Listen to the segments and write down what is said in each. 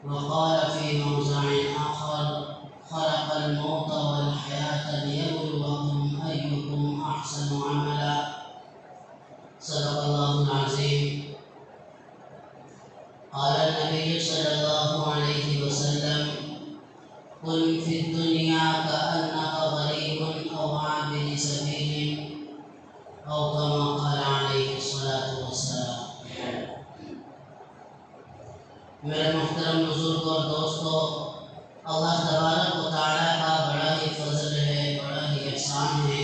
وقال في موضع آخر: خلق الموت والحياة ليبلوكم أيكم أحسن عملا. صدق الله العظيم. قال النبي صلى الله عليه وسلم: كن في الدنيا كأنك غريب أو عابر سبيل، أو كما قال عليه الصلاة والسلام. میرے محترم بزرگ اور دوستو، اللہ تبارک و تعالیٰ کا بڑا ہی فضل ہے، بڑا ہی احسان ہے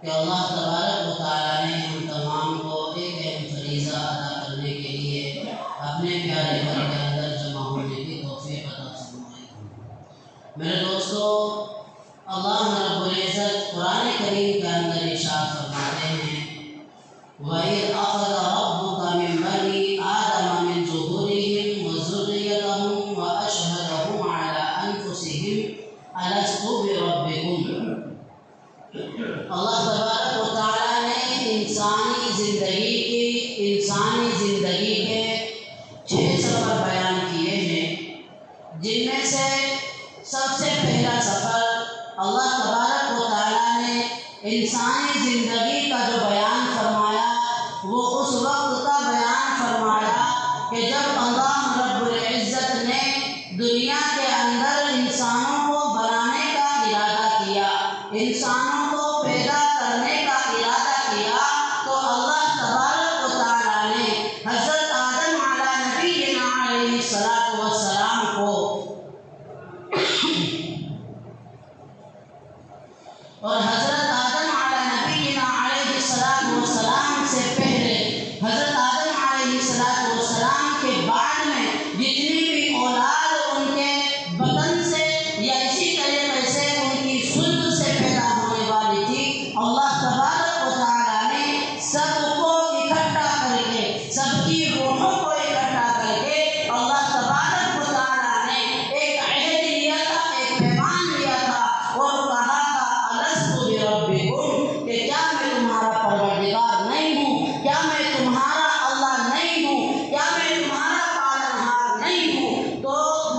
کہ اللہ تبارک و تعالیٰ نے ہم تمام کو ایک اہم فریضہ ادا کرنے کے لیے اپنے پیارے گھر کے اندر جمع ہونے کی توفیق عطا فرمائی۔ میرے دوستو، اللہ رب العزت قرآن کریم کے اندر ارشاد فرماتے ہیں: وَإِذْ أَخَذَ رَبُّكَ مِنْ بَنِي آدَمَ مِنْ ظُهُورِهِمْ وَذُرِّيَّتَهُمْ وَأَشْهَدَهُمْ عَلَىٰ أَنفُسِهِمْ أَلَسْتُ بِرَبِّكُمْ۔ اللہ تبارک و تعالیٰ نے انسانی زندگی کے 6 سفر بیان کیے ہیں، جن میں سے سب سے پہلا سفر اللہ تبارک و تعالیٰ نے انسانی زندگی کا جو بیان فرمایا وہ اس وقت کا بیان فرمایا کہ جب اللہ رب العزت نے دنیا کے اندر انسانوں کو بنانے کا ارادہ کیا، انسانوں کو پیدا کرنے کا ارادہ کیا، تو اللہ تبارک و تعالیٰ نے حضرت آدم علیہ نبینا علیہ الصلاۃ والسلام کو اور حضرت آدم علیہ نبینا علیہ الصلاۃ والسلام سے پہلے حضرت آدم علیہ الصلاۃ والسلام کے بعد میں جتنی بھی اولاد ان کے بدن سے یا اسی طریقے سے ان کی صلب سے پیدا ہونے والی تھی، اللہ تبارک و تعالیٰ نے سب کو اکٹھا کر کے، سب کی روحوں کو اکٹھا کر کے اللہ تبارک و تعالیٰ نے ایک عہد لیا تھا، ایک پیمان لیا تھا اور کہا تھا: الست بربکم، کہ کیا میں تمہارا پروردگار نہیں ہوں؟ کیا میں تمہارا اللہ نہیں ہوں؟ کیا میں تمہارا پالنہار نہیں ہوں؟ تو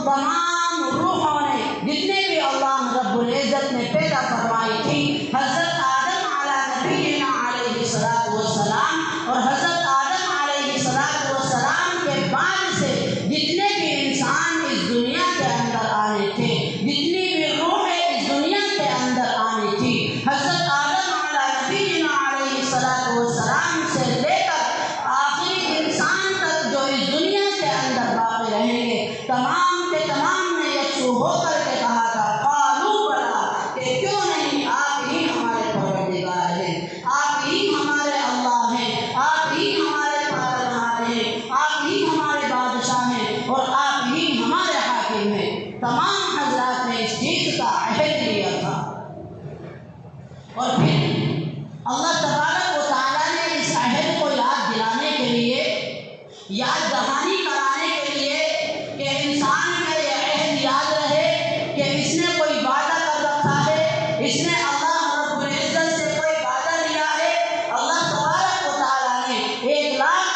تمام روحوں نے جتنے بھی اللہ رب العزت نے پیدا فرمائی تھی، حضرت آدم علیہ نبینا علیہ الصلاۃ والسلام اور حضرت آدم علیہ الصلاۃ والسلام کے بعد سے جتنے بھی انسان اس دنیا کے اندر آنے تھے، جتنی بھی روحیں اس دنیا کے اندر آنی تھی، حضرت آدم علیہ نبینا علیہ الصلاۃ والسلام سے لے کر آخری انسان تک جو اس دنیا کے اندر باقی رہیں گے، تمام کے تمام نے یکسو ہو کر کے کہا تھا: قالوا بلا، کہ کیوں نہیں، آپ ہی ہمارے پروردگار ہیں، آپ ہی ہمارے اللہ ہیں، آپ ہی ہمارے پالنہار ہیں، آپ ہی ہمارے بادشاہ ہیں اور آپ ہی ہمارے حاکم ہیں۔ تمام حضرات نے اس چیز کا عہد لیا تھا، اور پھر اللہ تبارک و تعالیٰ نے اس عہد کو یاد دلانے کے لیے، یاد دہانی کرانے کے لیے کہ انسان کا یہ عہد یاد رہے کہ اس نے کوئی وعدہ کر رکھا ہے، اس نے اللہ رب العزت سے کوئی وعدہ لیا ہے۔ اللہ تبارک و تعالیٰ نے 1 لاکھ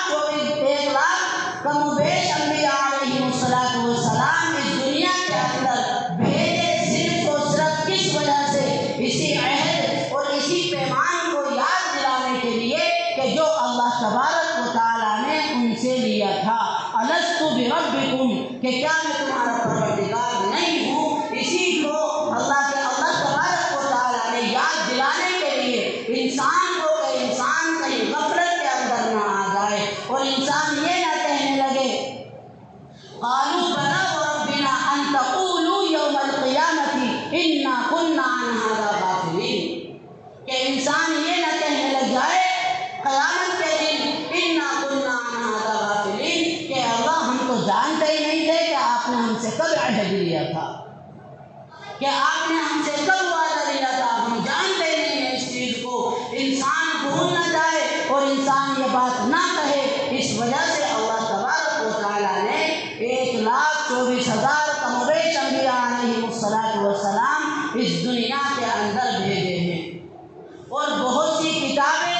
کم و بیش انبیاء علیہ الصلاۃ والسلام اس دنیا کے اندر بھیجے، صرف اور صرف کس وجہ سے؟ اسی عہد اور اسی پیمان کو یاد دلانے کے لیے کہ جو اللہ تبارک و تعالیٰ نے ان سے لیا تھا: الست بربکم، کہ کیا میں تمہارا پروردگار نہیں ہوں؟ اسی کو اللہ تبارک و تعالیٰ نے یاد دلانے کے لیے انسان کو کہ انسان کہیں غفلت کے اندر نہ آ جائے اور انسان یہ نہ کہنے لگے: قالوا بلا وربنا ان تقولوا یوم القیامۃ انا کنا عن هذا غافلین، کہ انسان یہ نہ کہنے لگ جائے قیامت کے دن: انا کنا عن هذا غافلین، کہ اللہ ہم تو جانتے ہی نہیں تھے کہ آپ نے ہم سے کب عہد لیا تھا، کہ آپ نے ہم سے کب وعدہ لیا تھا، ہم جانتے نہیں ہیں اس چیز کو۔ انسان بھول نہ جائے اور انسان یہ بات نہ کہے، اس وجہ سے اللہ تبارک و تعالیٰ نے 1,24,000 کم و بیش انبیاء علیہ الصلاۃ والسلام اس دنیا کے اندر بھیجے ہیں، اور بہت سی کتابیں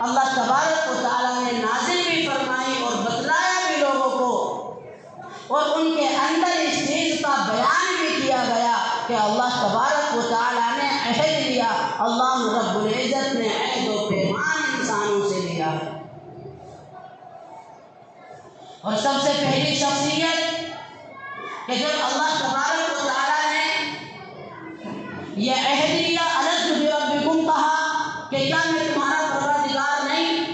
اللہ تبارک و تعالیٰ نے نازل بھی فرمائی اور بتلایا بھی لوگوں کو اور ان کے اندر اس چیز کا بیان بھی کیا گیا کہ اللہ تبارک و تعالیٰ نے عہد لیا، اللہ رب العزت نے عہد و پیمان انسانوں سے لیا ہے۔ اور سب سے پہلی شخصیت کہ جب اللہ تبارک و تعالیٰ نے یہ عہد لیا، الست بربکم کہا کہ کیا میں تمہارا پروردگار نہیں،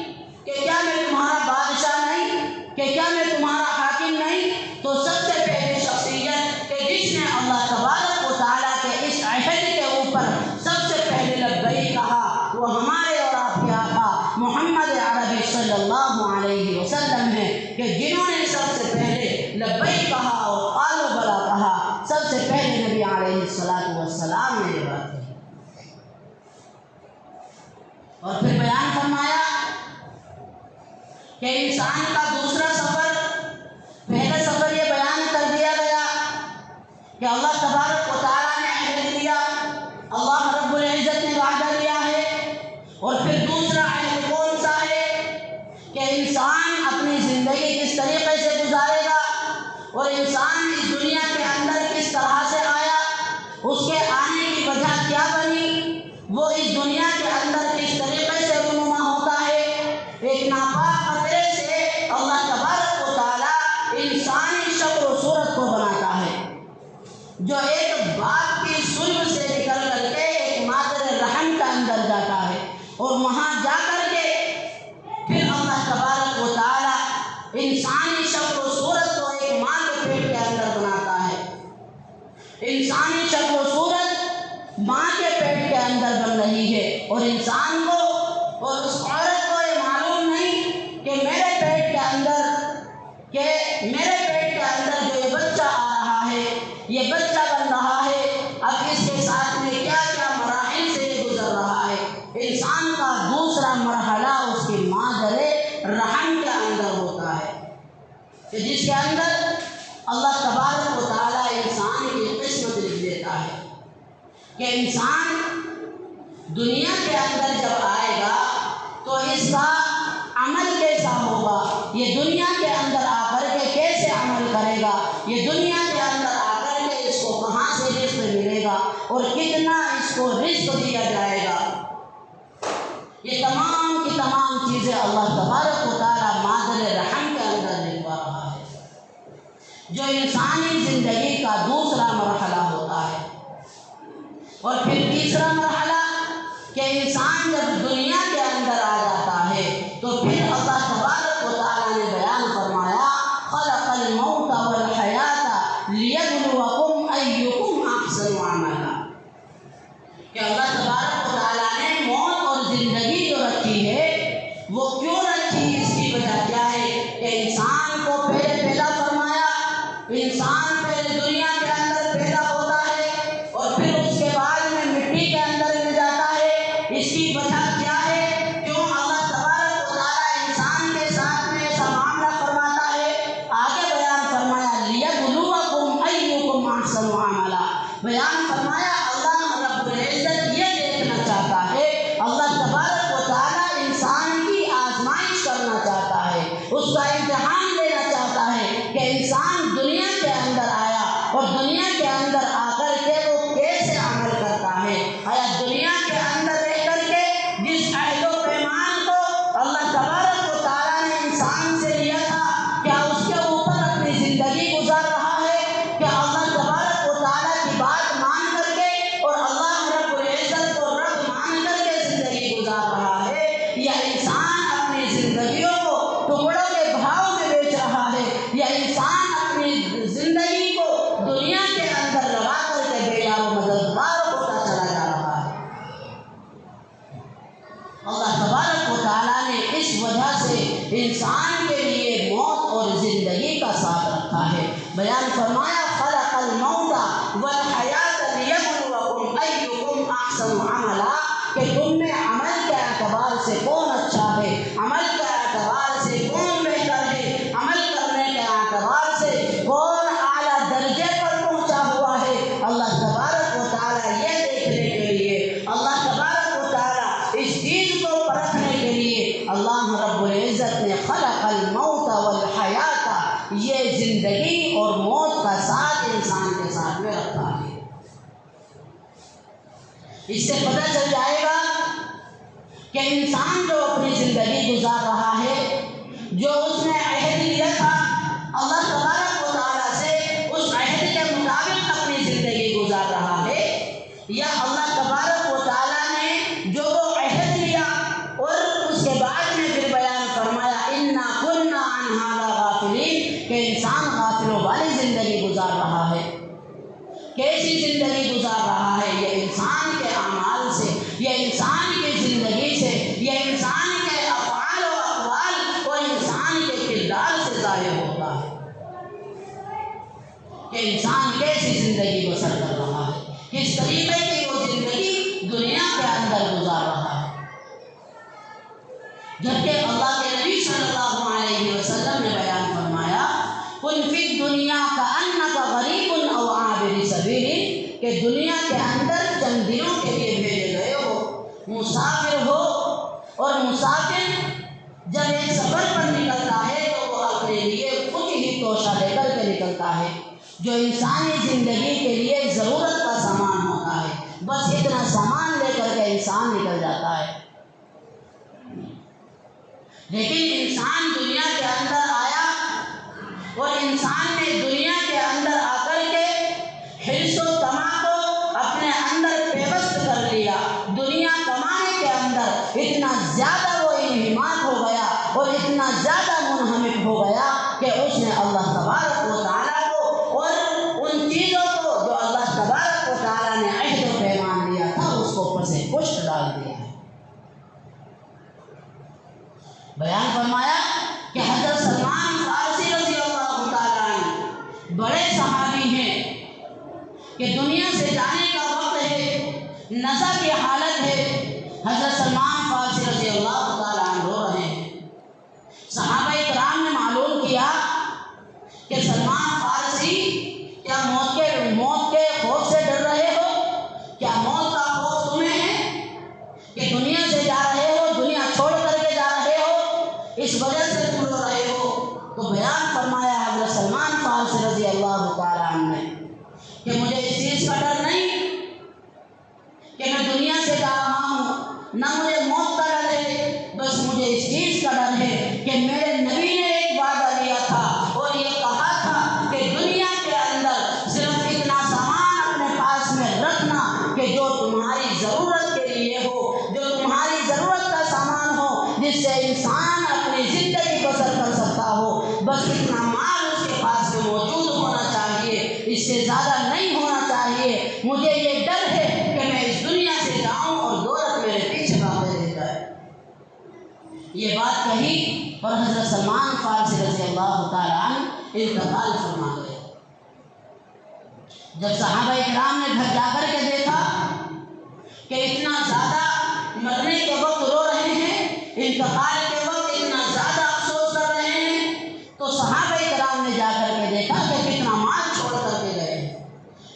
کہ کیا میں تمہارا بادشاہ نہیں، کہ کیا میں تمہارا حاکم نہیں، تو سب سے پہلی شخصیت کہ جس نے اللہ تبارک و تعالیٰ کے اس عہد کے اوپر سب سے پہلے لبیک کہا وہ ہمارے اور آپ کے آقا محمد عربی صلی اللہ علیہ وسلم ہیں، کہ جنہوں نے سب سے پہلے لبیک کہا اور قالوا بلا کہا، سب سے پہلے نبی علیہ السلام نے یہ بات کہی۔ اور پھر بیان فرمایا کہ انسان کا دوسرا سفر، پہلا سفر یہ بیان کر دیا گیا کہ اللہ تبارک و تعالیٰ نے عہد لیا، اللہ رب العزت نے وعدہ لیا ہے، اور پھر دوسرا عہد کون سا ہے کہ انسان اپنی زندگی کس طریقے سے گزارے گا، اور انسان اس دنیا کے اندر کس طرح سے آیا، اس کے آنے کی وجہ کیا بنی، وہ اس دنیا کے اندر کس طریقے سے رونما ہوتا ہے۔ ایک ناپاک قطرے سے اللہ تبارک و تعالیٰ انسانی شکل و صورت کو بناتا ہے، جو ایک باپ کی صلب سے نکل کر کے ایک مادر رحم کا اندر جاتا ہے، اور وہاں جا کر کے پھر اللہ تبارک و تعالیٰ انسانی شکل و صورت کو ایک ماں کے پیٹ کے اندر بناتا ہے۔ انسانی شکل و صورت ماں کے پیٹ کے اندر بن رہی ہے، اور انسان کو اور اس عورت کو یہ معلوم نہیں کہ میرے پیٹ کے اندر جو یہ بچہ آ رہا ہے، یہ بچہ بن رہا ہے، اب اس کے ساتھ میں کیا کیا مراحل سے یہ گزر رہا ہے۔ انسان کا دوسرا مرحلہ اس کی مادر رحم کے اندر ہوتا ہے، کہ جس کے اندر اللہ تبارک و تعالیٰ انسان کی قسمت لکھ دیتا ہے کہ انسان دنیا کے اندر جب آئے گا تو اس کا عمل کیسا ہوگا، یہ دنیا کے اندر آ کر کے کیسے عمل کرے گا، یہ دنیا کے اندر آ کر کے اس کو کہاں سے رزق ملے گا، اور کتنا اس کو رزق دیا جائے گا، یہ تمام کی تمام چیزیں اللہ تبارک و تعالیٰ مادر رحم کے اندر لکھوا رہا ہے، جو انسانی زندگی کا دوسرا مرحلہ ہوتا ہے۔ اور پھر تیسرا مرحلہ کہ انسان جب دنیا کے اندر آ جاتا ہے تو پھر اللہ تبارک و تعالیٰ نے بیان فرمایا خلق الموت والحیات لیبلوکم ایکم احسن عملا، کہ اللہ تبارک و تعالیٰ نے موت اور زندگی جو رکھی ہے وہ کیوں رکھی، اس کی وجہ کیا ہے کہ انسان کو پہلے پیدا فرمایا، انسان پہلے دنیا کے اندر پیدا ہوتا ہے اور پھر اس کے بعد میں مٹی کے اندر مل جاتا ہے، اس کی وجہ کیا ہے، کیوں اللہ تبارک و تعالیٰ انسان کے ساتھ میں ایسا معاملہ فرماتا ہے، آگے بیان فرمایا لیبلوکم ایکم احسن عملا، بیان فرمایا اللہ رب العزت یہ دیکھنا چاہتا ہے، اللہ تبارک و تعالیٰ انسان کی آزمائش کرنا چاہتا ہے، اس کا امتحان لینا چاہتا ہے کہ انسان دنیا کے اندر آیا اور دنیا کے اندر آ کر کے وہ کیسے عمل کرتا ہے، آیا دنیا کے اندر رہ کر کے جس عہد و پیمان کو اللہ تبارک و تعالیٰ نے انسان سے لیا تھا کیا اس کے اوپر اپنی زندگی گزار رہا ہے، کیا اللہ تبارک و تعالیٰ کی بات مان کر کے اور اللہ رب العزت کو رب مان کر کے زندگی گزار رہا ہے، یا انسان اپنی زندگیوں کو ٹکڑوں کے بھاؤ میں بیچ رہا ہے، یا انسان اپنی زندگی کو دنیا کے اندر لگا کر کے بے یار و مددگار ہوتا چلا جا رہا ہے۔ اللہ تبارک و تعالیٰ نے اس وجہ سے انسان کے لیے موت اور زندگی کا ساتھ رکھا ہے، بیان فرمایا خلق الموت والحیات لیبلوکم ایکم احسن عملا، کہ تم میں عمل کے اعتبار سے کون اچھا ہے، عمل کے اعتبار سے کون بہتر ہے، عمل کرنے کے اعتبار سے کون اعلیٰ درجے پر پہنچا ہوا ہے، اللہ تبارک و تعالیٰ یہ دیکھنے کے لیے، اللہ تبارک و تعالیٰ اس چیز کو پرکھنے کے لیے اللہ رب العزت نے خلق الموت والحیات یہ زندگی اور موت کا ساتھ انسان کے ساتھ میں رکھا ہے۔ اس سے پتہ چل جائے گا کہ انسان جو اپنی زندگی گزار رہا ہے، جو اس نے عہد لیا تھا اللہ تبارک و تعالیٰ سے، اس عہد کے مطابق اپنی زندگی گزار رہا ہے، یا اللہ تبارک و تعالیٰ نے جو عہد لیا اور اس کے بعد میں پھر بیان فرمایا انا کنا عن ھذا غافلین، کہ انسان غافلوں والی زندگی گزار رہا ہے۔ کیسی زندگی گزار رہا ہے؟ یہ انسان کے اعمال سے، یہ انسان کی زندگی سے، یہ انسان کے افعال و اقوال اور انسان کے کردار سے ظاہر ہوتا ہے کہ انسان کیسی زندگی بسر کر رہا ہے، کس طریقے کی وہ زندگی دنیا کے اندر گزار رہا ہے۔ جبکہ اللہ کے نبی صلی اللہ علیہ وسلم نے بیان فرمایا کن فی الدنیا کأنک غریب او عابر سبیل، کہ دنیا کے اندر چند دنوں کے لیے بھیجے گئے ہو، مسافر ہو، اور مسافر جب ایک سفر پر نکلتا ہے تو وہ اپنے لیے کچھ ہی توشہ لے کر کے نکلتا ہے، جو انسانی زندگی کے لیے ضرورت کا سامان ہوتا ہے، بس اتنا سامان لے کر کے انسان نکل جاتا ہے۔ لیکن انسان دنیا کے اندر آیا اور انسان نے دنیا کے اندر آ کر کے حرص و طمع کو اپنے اندر پیوست کر لیا، دنیا کمانے کے اندر اتنا زیادہ وہ انہماک ہو گیا اور اتنا زیادہ منہمک ہو گیا کہ اس نے اللہ تبارک و تعالیٰ کو اور ان چیزوں کو جو اللہ تبارک و تعالیٰ نے عہد و پیمان لیا تھا اس کو پس پشت ڈال دیا ہے۔ بیان فرمایا کہ حضرت سلمان فارسی رضی اللہ تعالیٰ عنہ بڑے صحابی ہیں کہ دنیا سے جانے کا وقت ہے، نزع کی حالت ہے، حضرت سلمان فارسی رضی اللہ تعالیٰ عنہ رو رہے ہیں۔ صحابہ کرام نے معلوم کیا کہ سلمان فارسی کیا موت کے خوف سے ڈر رہے ہو؟ کیا موت کا خوف تمہیں ہے کہ دنیا سے جا رہے ہو، دنیا چھوڑ کر کے جا رہے ہو، اس وجہ سے تم رو رہے ہو؟ تو بیان فرمایا حضرت سلمان فارسی رضی اللہ تعالیٰ عنہ نے کہ مجھے اس چیز کا ڈر نہیں کہ میں دنیا سے جا رہا ہوں، نہ مجھے موت کا ڈر ہے، بس مجھے اس چیز کا ڈر ہے کہ میرے نبی نے ایک وعدہ لیا تھا اور یہ کہا تھا کہ دنیا کے اندر صرف اتنا سامان اپنے پاس میں رکھنا کہ جو تمہاری ضرورت کے لیے ہو، جو تمہاری ضرورت کا سامان ہو، جس سے انسان اپنی زندگی بسر کر سکتا ہو، بس اتنا مال اس کے پاس میں موجود ہونا چاہیے، اس سے زیادہ نہیں ہونا چاہیے۔ مجھے یہ ڈر ہے کہ میں اس دنیا سے جاؤں اور دولت میرے پیچھے بھاگے رہ جائے۔ یہ بات کہی اور حضرت سلمان فارسی رضی اللہ تعالیٰ عنہ انتقال فرما گئے۔ جب صحابہ کرام نے گھر جا کر کے دیکھا کہ اتنا زیادہ مرنے کے وقت رو رہے ہیں، انتقال کے وقت اتنا زیادہ افسوس کر رہے ہیں، تو صحابہ کرام نے جا کر کے دیکھا کہ کتنا مال چھوڑ کر کے گئے ہیں،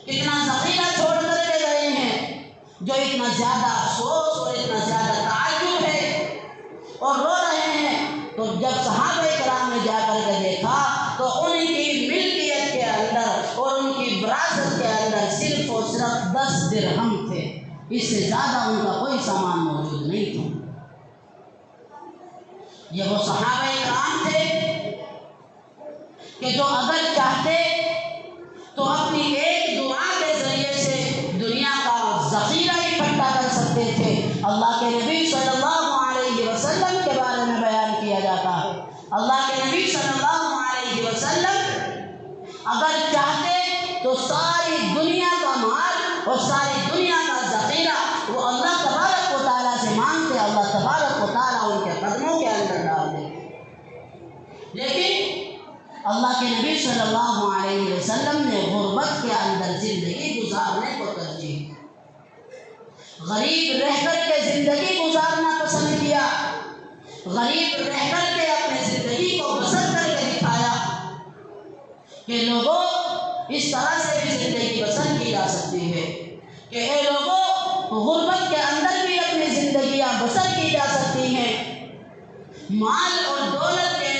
کتنا ذخیرہ چھوڑ کر کے گئے ہیں، جو اتنا زیادہ افسوس اور اتنا زیادہ تعجب ہے اور رو رہے ہیں۔ تو جب صحابہ کرام نے جا کر کے دیکھا تو ان کی ملکیت کے اندر اور ان کی وراثت کے اندر صرف اور صرف 10 درہم تھے، اس سے زیادہ ان کا کوئی سامان موجود نہیں تھا۔ یہ وہ صحابہ کرام تھے کہ جو اگر چاہتے تو اپنی ایک دعا کے ذریعے سے دنیا کا ذخیرہ اکٹھا کر سکتے تھے۔ اللہ کے نبی صلی اللہ علیہ وسلم کے بارے میں بیان کیا جاتا ہے، اللہ کے نبی صلی اللہ علیہ وسلم اگر چاہتے تو ساری دنیا کا مال اور ساری دنیا کا ذخیرہ وہ اللہ تبارک و تعالیٰ سے مانگتے، اللہ تبارک و تعالیٰ ان کے قدموں کے اندر ڈال دے، لیکن اللہ کے نبی صلی اللہ علیہ وسلم نے غربت کے اندر زندگی گزارنے کو ترجیح، غریب رہ کر کے زندگی گزارنا پسند کیا، غریب رہ کر کے اپنی زندگی کو بسر کر کے دکھایا کہ لوگوں اس طرح سے بھی زندگی بسر کی جا سکتی ہے کہ اے لوگوں غربت کے اندر بھی اپنی زندگیاں بسر کی جا سکتی ہیں۔ مال اور دولت کے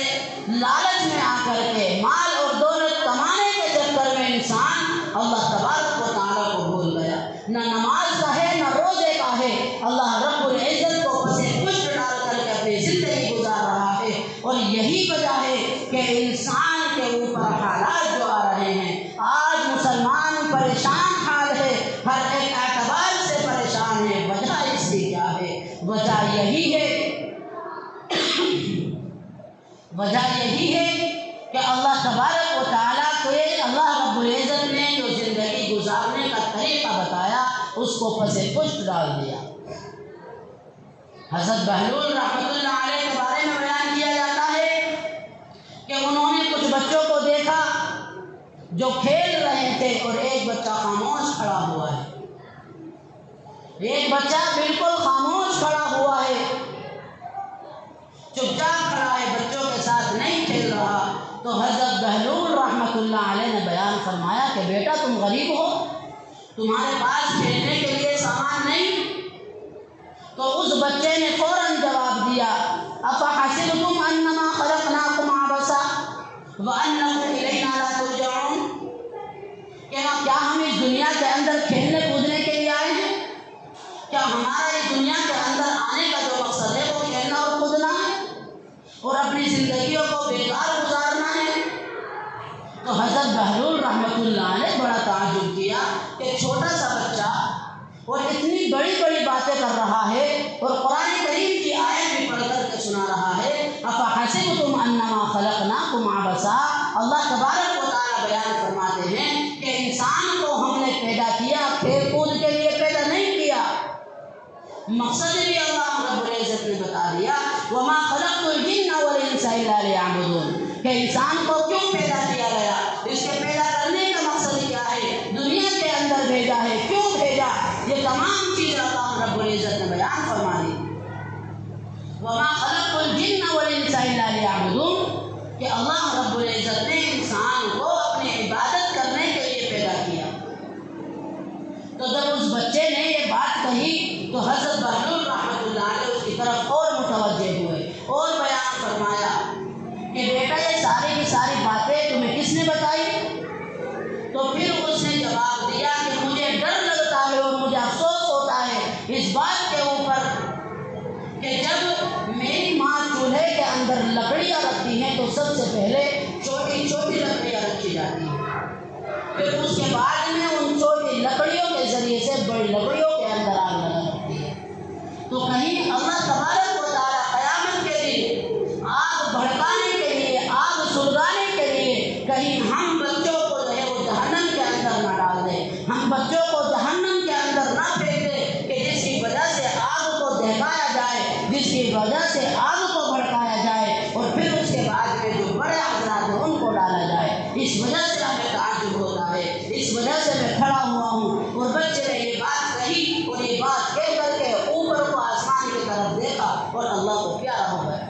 لالچ میں آ کر کے مال اور دولت کمانے کے چکر میں انسان اللہ تبارک و تعالیٰ کو بھول گیا، نہ نماز کا ہے نہ روزے کا ہے، اللہ رب العزت کو پس پشت ڈال کر کے اپنی زندگی گزار رہا ہے۔ اور یہی وجہ ہے کہ انسان کے اوپر حالات جو آ رہے ہیں، آج مسلمان پریشان حال ہے، ہر ایک اعتبار سے پریشان ہے۔ وجہ اس کی کیا ہے؟ وجہ یہی ہے کہ اللہ تبارک و تعالیٰ کو اللہ رب العزت نے جو زندگی گزارنے کا طریقہ بتایا اس کو پس پشت ڈال دیا۔ حضرت بہلول رحمۃ اللہ علیہ کے بارے میں بیان کیا جاتا ہے کہ انہوں نے کچھ بچوں کو دیکھا جو کھیل رہے تھے اور ایک بچہ خاموش کھڑا ہوا ہے، ایک بچہ بالکل خاموش کھڑا ہوا ہے، چپ چاپ کھڑا ہے، بچوں کے ساتھ نہیں کھیل رہا۔ تو حضرت بہلول رحمۃ اللہ علیہ نے بیان فرمایا کہ بیٹا تم غریب ہو، تمہارے پاس کھیلنے کے لیے سامان نہیں؟ تو اس بچے نے فوراً جواب دیا افحسبتم انما خلقناکم عبثا وانکم الینا لا ترجعون، کیا ہم اس دنیا کے اندر کھیلنے کودنے کے لیے آئے ہیں؟ کیا ہمارا اس دنیا کے اندر آنے کا جو مقصد ہے وہ کھیلنا اور کودنا ہے اور اپنی زندگیوں کو بیکار گزارنا ہے؟ تو حضرت بہلول رحمۃ اللہ نے بڑا تعجب کیا کہ چھوٹا سا بچہ اور اتنی بڑی بڑی باتیں کر رہا ہے اور قرآن کریم کی آیت بھی پڑھ کر کے سنا رہا ہے۔ افحسبتم انما خلقناکم عبثا، اللہ تبارک و تعالیٰ بیان فرماتے ہیں کہ انسان کو ہم نے پیدا کیا کھیل کود کے لیے پیدا نہیں کیا، مقصد بھی اللہ رب العزت نے بتا دیا وما خلقت الجن والانس الا لیعبدون، کہ انسان کو کیوں پیدا کیا گیا، اس کے پیدا کرنے کا مقصد کیا ہے، دنیا کے اندر بھیجا ہے، کیوں بھیجا، یہ تمام چیزیں اللہ رب العزت نے بیان فرما دی۔ وما خلقت الجن والانس الا لیعبدون، کہ اللہ رب العزت نے انسان کو اپنی عبادت کرنے کے لیے پیدا کیا۔ تو جب اس بچے نے یہ بات کہی تو حضرت بہلول رحمۃ اللہ علیہ اس کی طرف اور متوجہ ہوئے اور بیان فرمایا کہ بیٹا یہ ساری کی ساری باتیں تمہیں کس نے بتائی؟ تو پھر اس نے جواب دیا کہ مجھے ڈر لگتا ہے اور مجھے افسوس ہوتا ہے اس بات کے اوپر کہ جب میری ماں چولہے کے اندر لکڑیاں رکھتی ہیں تو سب سے پہلے چھوٹی چھوٹی لکڑیاں رکھی جاتی ہیں، پھر اس کے بعد میں ان چھوٹی لکڑیوں کے ذریعے سے بڑی لکڑیوں کے اندر آگ لگا رکھتی ہے۔ تو کہیں اللہ تبارک و تعالیٰ قیامت کے دن آگ بھڑکانے کے لیے، آگ سلگانے کے لیے کہیں ہم بچوں کو جو ہے وہ جہنم کے اندر نہ ڈال دیں، ہم بچوں کو جہنم کے اندر نہ پھینک دیں کہ جس کی وجہ سے آگ کو دہکایا جائے، جس کی وجہ سے آگ کو بھڑکایا جائے اور پھر اس کے بعد میں جو بڑے حضرات ہیں ان کو ڈالا جائے۔ اس وجہ سے ہمیں تعجب ہوتا ہے، اس وجہ سے میں کھڑا ہوا ہوں اور بچے نے یہ بات کہی اور یہ بات کہہ کر کے اوپر کو آسمان کی طرف دیکھا اور اللہ کو پیارا ہو گیا۔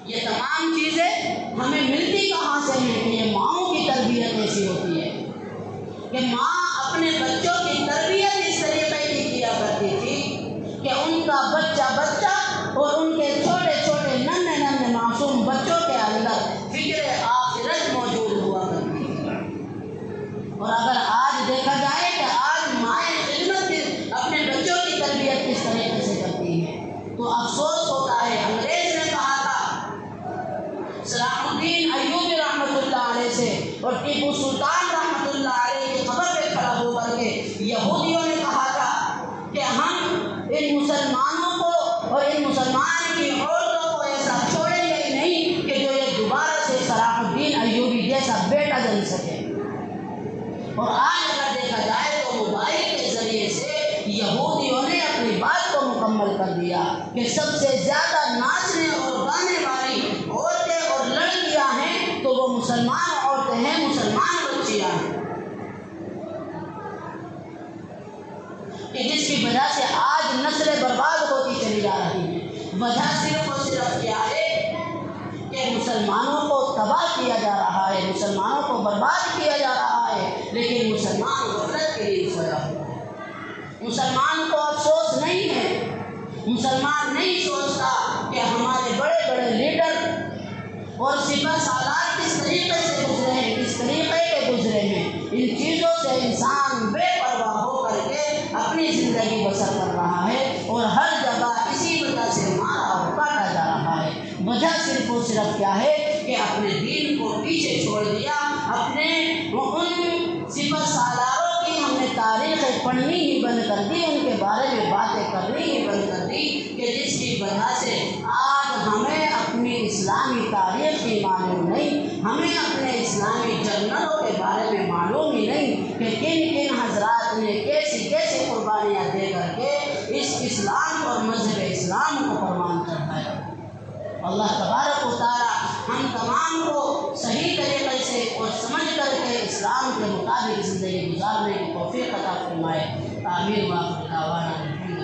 یہ تمام چیزیں ہمیں ملتی کہاں سے ہیں کہ یہ ماؤں کی تربیت ایسی ہوتی ہے کہ ماں اپنے بچوں کی تربیت اس طریقے کی کیا کرتی تھی کہ ان کا بچہ اور ان کے چھوٹے چھوٹے ننھے ننھے معصوم بچوں کے اندر فکر آخرت موجود ہوا کرتی ہے۔ اور اگر آج دیکھا جائے کہ آج مائیں خدمت اپنے بچوں کی تربیت کس طریقے سے کرتی ہیں تو افسوس ہوتا ہے۔ انگریز نے کہا تھا صلاح الدین ایوبی رحمۃ اللہ علیہ سے اور ٹیپو سلطان رحمۃ اللہ علیہ کی قبر پہ کھڑا ہو کر کے یہودیوں نے کہا تھا کہ ہم ان مسلمانوں کو اور ان مسلمان کی عورتوں کو ایسا چھوڑیں گے ہی نہیں کہ جو یہ دوبارہ سے صلاح الدین ایوبی جیسا بیٹا جن سکے۔ اور آج اگر دیکھا جائے تو موبائل کے ذریعے سے یہودیوں نے اپنی بات کو مکمل کر دیا کہ سب سے زیادہ ناچنے اور گانے والی عورتیں اور لڑکیاں ہیں تو وہ مسلمان عورتیں ہیں، مسلمان بچیاں ہیں، کہ جس کی وجہ سے آج نسلیں برباد ہوتی چلی جا رہی ہیں۔ وجہ صرف اور صرف کیا ہے کہ مسلمانوں کو تباہ کیا جا رہا ہے، مسلمانوں کو برباد کیا جا رہا ہے، لیکن مسلمان غفلت کے لیے سویا ہوا ہے۔ مسلمان کو افسوس نہیں ہے، مسلمان نہیں سوچتا کہ ہمارے بڑے بڑے لیڈر اور سپہ سالار کس طریقے سے گزرے ہیں، کس طریقے کے گزرے ہیں۔ ان چیزوں سے انسان بے پرواہ ہو کر کے اپنی زندگی بسر کر رہا ہے، اور ہر جگہ اسی وجہ سے مارا اور کاٹا جا رہا ہے۔ وجہ صرف اور صرف کیا ہے کہ اپنے دین کو پیچھے چھوڑ دیا، اپنے ان سپہ سالاروں کی ہم نے تاریخیں پڑھنی ہی بند کر دی، ان کے بارے میں باتیں کرنی ہی بند کر دی، کہ جس کی وجہ سے آج ہمیں اپنی اسلامی تاریخ کی معلوم نہیں، ہمیں اپنے اسلامی جنرلوں کے بارے میں معلوم ہی نہیں کہ کن کن حضرات نے کیسی کیسی قربانیاں دے کر کے اس اسلام اور مذہب اسلام کو پروان چڑھایا۔ اللہ تبارک و تعالی ہم تمام کو صحیح طریقے سے اور سمجھ کر کے اسلام کے مطابق زندگی گزارنے کی توفیق عطا فرمائے۔ آمین۔ وآخر دعوانا